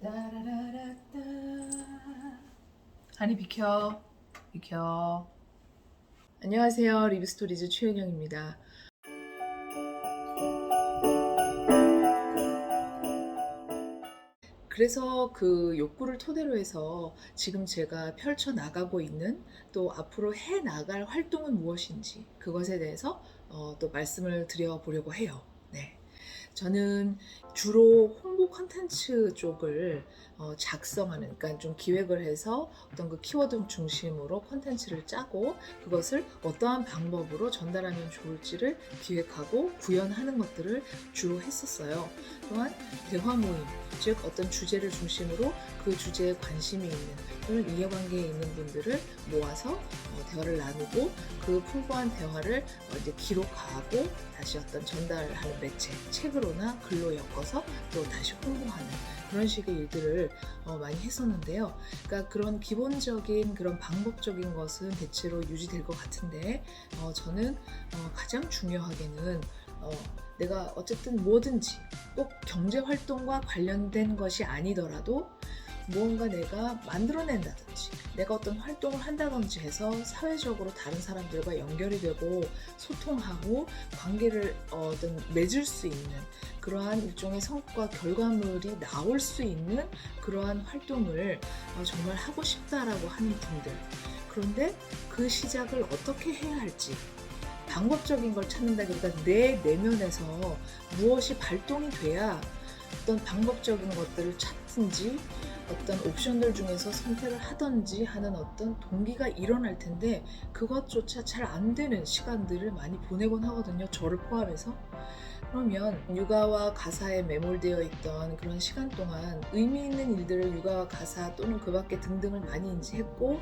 따라라라따. 아니 비켜 비켜. 안녕하세요, 리뷰스토리즈 최은영입니다. 그래서 그 욕구를 토대로 해서 지금 제가 펼쳐나가고 있는, 또 앞으로 해나갈 활동은 무엇인지 그것에 대해서 또 말씀을 드려보려고 해요. 네. 저는 주로 홍보 콘텐츠 쪽을 작성하는, 그러니까 좀 기획을 해서 어떤 그 키워드 중심으로 콘텐츠를 짜고 그것을 어떠한 방법으로 전달하면 좋을지를 기획하고 구현하는 것들을 주로 했었어요. 또한 대화 모임, 즉 어떤 주제를 중심으로 그 주제에 관심이 있는 또는 이해관계에 있는 분들을 모아서 대화를 나누고 그 풍부한 대화를 이제 기록하고 다시 어떤 전달하는 매체, 책으로나 글로 엮어서 또 다시 홍보하는 그런 식의 일들을 많이 했었는데요. 그러니까 그런 기본적인 그런 방법적인 것은 대체로 유지될 것 같은데, 저는 가장 중요하게는 내가 어쨌든 뭐든지 꼭 경제활동과 관련된 것이 아니더라도 무언가 내가 만들어낸다든지 내가 어떤 활동을 한다든지 해서 사회적으로 다른 사람들과 연결이 되고 소통하고 관계를 어떤 맺을 수 있는 그러한 일종의 성과 결과물이 나올 수 있는 그러한 활동을 정말 하고 싶다라고 하는 분들, 그런데 그 시작을 어떻게 해야 할지 방법적인 걸 찾는다기보다 내 내면에서 무엇이 발동이 돼야 어떤 방법적인 것들을 찾든지 어떤 옵션들 중에서 선택을 하든지 하는 어떤 동기가 일어날 텐데, 그것조차 잘 안 되는 시간들을 많이 보내곤 하거든요, 저를 포함해서. 그러면 육아와 가사에 매몰되어 있던 그런 시간 동안 의미 있는 일들을 육아와 가사 또는 그 밖에 등등을 많이 인지했고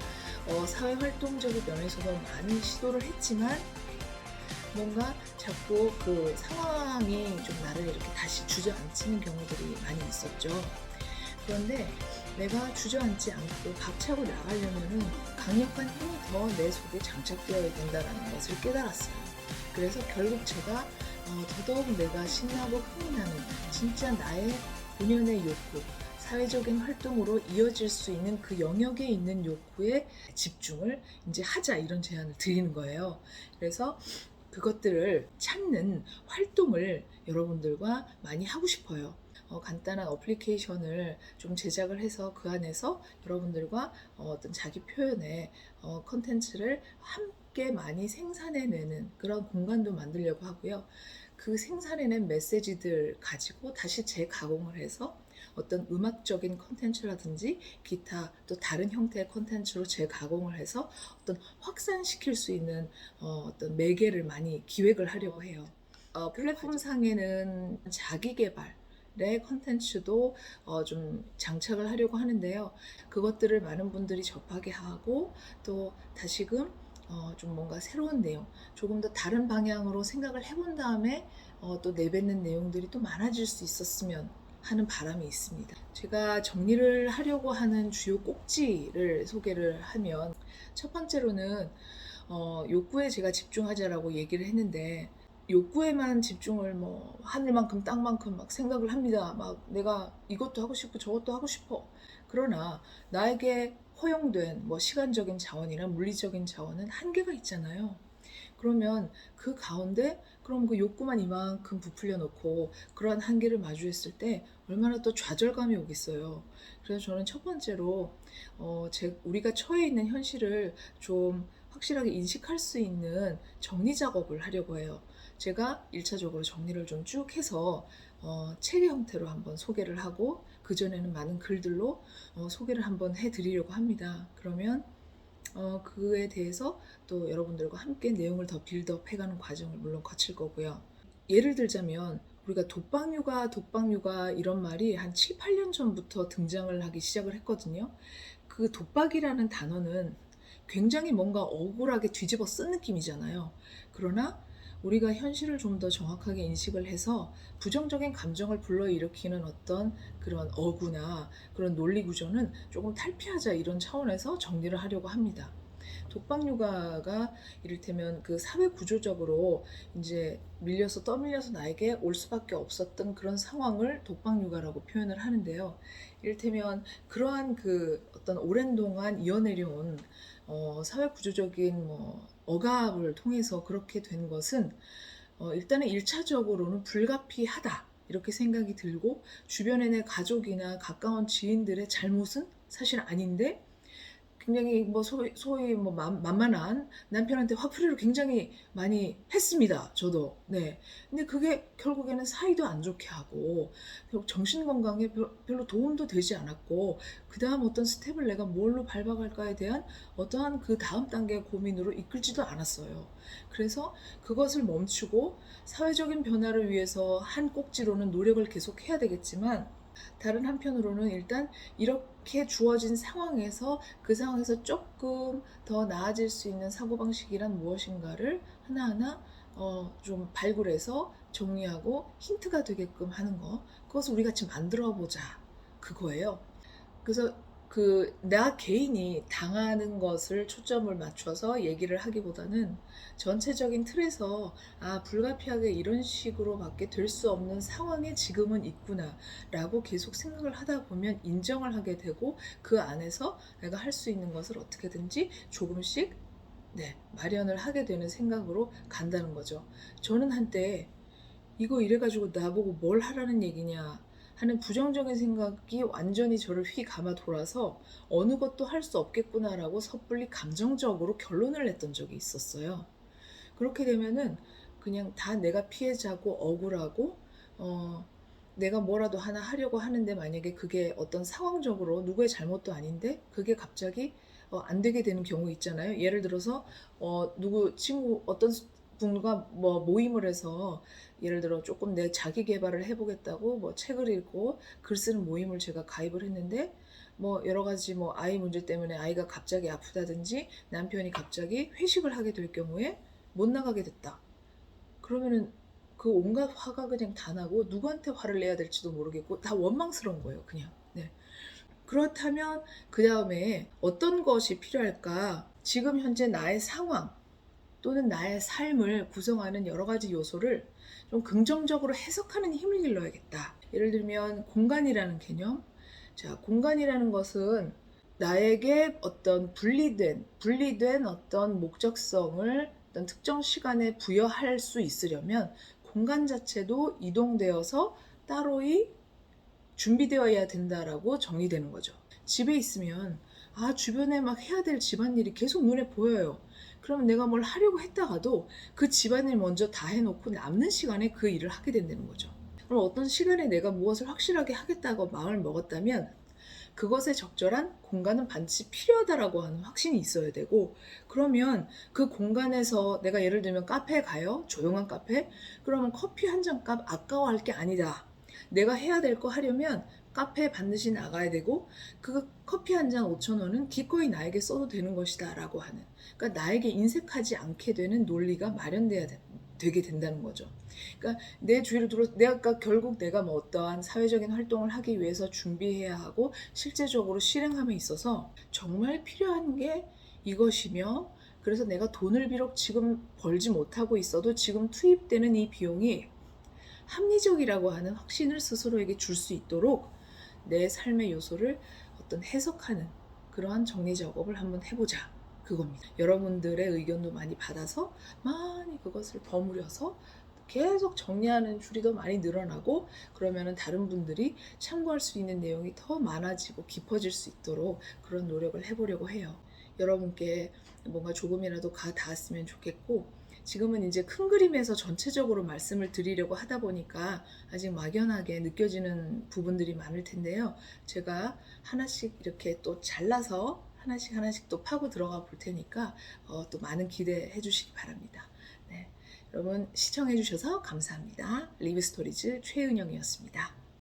사회활동적인 면에서도 많이 시도를 했지만 뭔가 자꾸 그 상황이 좀 나를 이렇게 다시 주저앉히는 경우들이 많이 있었죠. 그런데 내가 주저앉지 않고 박차고 나가려면은 강력한 힘이 더 내 속에 장착되어야 된다는 것을 깨달았어요. 그래서 결국 제가 더더욱 내가 신나고 흥이 나는 진짜 나의 본연의 욕구, 사회적인 활동으로 이어질 수 있는 그 영역에 있는 욕구에 집중을 이제 하자, 이런 제안을 드리는 거예요. 그래서 그것들을 찾는 활동을 여러분들과 많이 하고 싶어요. 간단한 어플리케이션을 좀 제작을 해서 그 안에서 여러분들과 어떤 자기 표현의 컨텐츠를 함께 많이 생산해내는 그런 공간도 만들려고 하고요. 그 생산해낸 메시지들 가지고 다시 재가공을 해서 어떤 음악적인 컨텐츠라든지 기타 또 다른 형태의 컨텐츠로 재가공을 해서 어떤 확산시킬 수 있는 어떤 매개를 많이 기획을 하려고 해요. 플랫폼 상에는 자기 개발의 컨텐츠도 좀 장착을 하려고 하는데요. 그것들을 많은 분들이 접하게 하고 또 다시금 좀 뭔가 새로운 내용, 조금 더 다른 방향으로 생각을 해본 다음에 또 내뱉는 내용들이 또 많아질 수 있었으면 하는 바람이 있습니다. 제가 정리를 하려고 하는 주요 꼭지를 소개를 하면, 첫 번째로는 욕구에 제가 집중하자라고 얘기를 했는데, 욕구에만 집중을 뭐 하늘만큼 땅만큼 막 생각을 합니다. 막 내가 이것도 하고 싶고 저것도 하고 싶어. 그러나 나에게 허용된 뭐 시간적인 자원이나 물리적인 자원은 한계가 있잖아요. 그러면 그 가운데 그럼 그 욕구만 이만큼 부풀려 놓고 그러한 한계를 마주했을 때 얼마나 또 좌절감이 오겠어요. 그래서 저는 첫 번째로 우리가 처해 있는 현실을 좀 확실하게 인식할 수 있는 정리 작업을 하려고 해요. 제가 1차적으로 정리를 좀 쭉 해서 책의 형태로 한번 소개를 하고, 그전에는 많은 글들로 소개를 한번 해드리려고 합니다. 그러면 그에 대해서 또 여러분들과 함께 내용을 더 빌드업 해가는 과정을 물론 거칠 거고요. 예를 들자면 우리가 독박육아 이런 말이 한 7, 8년 전부터 등장을 하기 시작을 했거든요. 그 독박이라는 단어는 굉장히 뭔가 억울하게 뒤집어 쓴 느낌이잖아요. 그러나 우리가 현실을 좀 더 정확하게 인식을 해서 부정적인 감정을 불러일으키는 어떤 그런 어구나 그런 논리 구조는 조금 탈피하자, 이런 차원에서 정리를 하려고 합니다. 독박 육아가 이를테면 그 사회 구조적으로 이제 밀려서 떠밀려서 나에게 올 수밖에 없었던 그런 상황을 독박 육아라고 표현을 하는데요. 이를테면 그러한 그 어떤 오랜 동안 이어내려온 사회 구조적인 뭐 억압을 통해서 그렇게 된 것은 일단은 1차적으로는 불가피하다. 이렇게 생각이 들고 주변의 내 가족이나 가까운 지인들의 잘못은 사실 아닌데 굉장히 뭐 소위 뭐 만만한 남편한테 화풀이를 굉장히 많이 했습니다. 저도. 네. 근데 그게 결국에는 사이도 안 좋게 하고 결국 정신 건강에 별로 도움도 되지 않았고 그다음 어떤 스텝을 내가 뭘로 밟아갈까에 대한 어떠한 그 다음 단계의 고민으로 이끌지도 않았어요. 그래서 그것을 멈추고 사회적인 변화를 위해서 한 꼭지로는 노력을 계속 해야 되겠지만 다른 한편으로는 일단 이렇게 주어진 상황에서 그 상황에서 조금 더 나아질 수 있는 사고방식이란 무엇인가를 하나하나 좀 발굴해서 정리하고 힌트가 되게끔 하는 거, 그것을 우리 같이 만들어 보자, 그거예요. 그래서 그 나 개인이 당하는 것을 초점을 맞춰서 얘기를 하기보다는 전체적인 틀에서 불가피하게 이런 식으로밖에 될 수 없는 상황에 지금은 있구나 라고 계속 생각을 하다 보면 인정을 하게 되고 그 안에서 내가 할 수 있는 것을 어떻게든지 조금씩 마련을 하게 되는 생각으로 간다는 거죠. 저는 한때 이거 이래가지고 나보고 뭘 하라는 얘기냐 하는 부정적인 생각이 완전히 저를 휘감아 돌아서 어느 것도 할 수 없겠구나라고 섣불리 감정적으로 결론을 냈던 적이 있었어요. 그렇게 되면은 그냥 다 내가 피해자고 억울하고 내가 뭐라도 하나 하려고 하는데 만약에 그게 어떤 상황적으로 누구의 잘못도 아닌데 그게 갑자기 안 되게 되는 경우 있잖아요. 예를 들어서 누구 친구 어떤 분과 뭐 모임을 해서 예를 들어 조금 내 자기 개발을 해보겠다고 뭐 책을 읽고 글 쓰는 모임을 제가 가입을 했는데 뭐 여러 가지 뭐 아이 문제 때문에 아이가 갑자기 아프다든지 남편이 갑자기 회식을 하게 될 경우에 못 나가게 됐다. 그러면은 그 온갖 화가 그냥 다 나고 누구한테 화를 내야 될지도 모르겠고 다 원망스러운 거예요, 그냥. 네. 그렇다면 그 다음에 어떤 것이 필요할까? 지금 현재 나의 상황 또는 나의 삶을 구성하는 여러 가지 요소를 좀 긍정적으로 해석하는 힘을 길러야겠다. 예를 들면 공간이라는 개념. 자, 공간이라는 것은 나에게 어떤 분리된 어떤 목적성을 어떤 특정 시간에 부여할 수 있으려면 공간 자체도 이동되어서 따로이 준비되어야 된다라고 정의되는 거죠. 집에 있으면 주변에 막 해야 될 집안일이 계속 눈에 보여요. 그러면 내가 뭘 하려고 했다가도 그 집안일 먼저 다 해놓고 남는 시간에 그 일을 하게 된다는 거죠. 그럼 어떤 시간에 내가 무엇을 확실하게 하겠다고 마음을 먹었다면 그것에 적절한 공간은 반드시 필요하다라고 하는 확신이 있어야 되고, 그러면 그 공간에서 내가 예를 들면 카페에 가요. 조용한 카페. 그러면 커피 한 잔 값 아까워할 게 아니다. 내가 해야 될 거 하려면 카페에 반드시 나가야 되고 그 커피 한 잔 5,000원은 기꺼이 나에게 써도 되는 것이다 라고 하는, 그러니까 나에게 인색하지 않게 되는 논리가 마련돼야 되게 된다는 거죠. 그러니까 내 주위를 둘러 결국 내가 뭐 어떠한 사회적인 활동을 하기 위해서 준비해야 하고 실제적으로 실행함에 있어서 정말 필요한 게 이것이며, 그래서 내가 돈을 비록 지금 벌지 못하고 있어도 지금 투입되는 이 비용이 합리적이라고 하는 확신을 스스로에게 줄 수 있도록 내 삶의 요소를 어떤 해석하는 그러한 정리 작업을 한번 해보자, 그겁니다. 여러분들의 의견도 많이 받아서 많이 그것을 버무려서 계속 정리하는 줄이 더 많이 늘어나고, 그러면은 다른 분들이 참고할 수 있는 내용이 더 많아지고 깊어질 수 있도록 그런 노력을 해보려고 해요. 여러분께 뭔가 조금이라도 가 닿았으면 좋겠고, 지금은 이제 큰 그림에서 전체적으로 말씀을 드리려고 하다 보니까 아직 막연하게 느껴지는 부분들이 많을 텐데요. 제가 하나씩 이렇게 또 잘라서 하나씩 또 파고 들어가 볼 테니까 또 많은 기대해 주시기 바랍니다. 네, 여러분 시청해 주셔서 감사합니다. 리브스토리즈 최은영이었습니다.